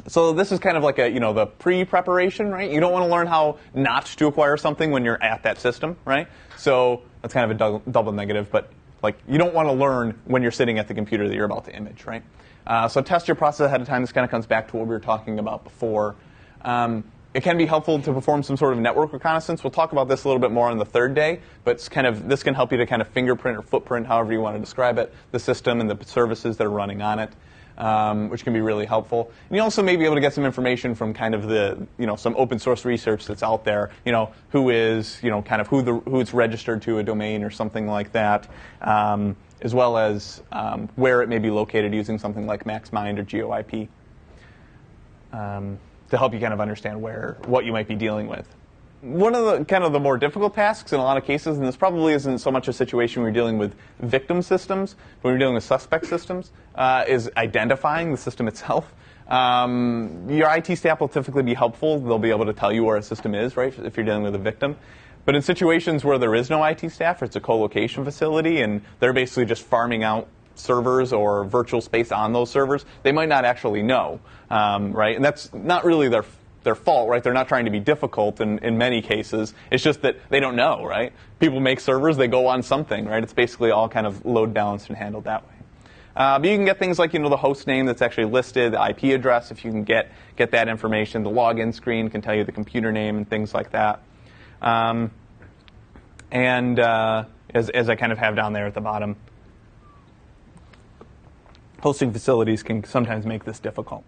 So this is kind of like the pre-preparation, right? You don't want to learn how not to acquire something when you're at that system, right? So that's kind of a double negative, but you don't want to learn when you're sitting at the computer that you're about to image, right? So test your process ahead of time. This kind of comes back to what we were talking about before. It can be helpful to perform some sort of network reconnaissance. We'll talk about this a little bit more on the third day, but this can help you to kind of fingerprint or footprint, however you want to describe it, the system and the services that are running on it. Which can be really helpful. And you also may be able to get some information from kind of some open source research that's out there. Who is, kind of who it's registered to a domain or something like that, as well as where it may be located using something like MaxMind or GeoIP to help you kind of understand what you might be dealing with. One of the kind of the more difficult tasks in a lot of cases, and this probably isn't so much a situation where you're dealing with victim systems, but when you're dealing with suspect systems, is identifying the system itself. Your IT staff will typically be helpful. They'll be able to tell you where a system is, right, if you're dealing with a victim. But in situations where there is no IT staff, or it's a co-location facility, and they're basically just farming out servers or virtual space on those servers, they might not actually know, right? And that's not really their fault, right? They're not trying to be difficult in many cases. It's just that they don't know, right? People make servers, they go on something, right? It's basically all kind of load balanced and handled that way. But you can get things like, the host name that's actually listed, the IP address, if you can get that information. The login screen can tell you the computer name and things like that. As I kind of have down there at the bottom, hosting facilities can sometimes make this difficult.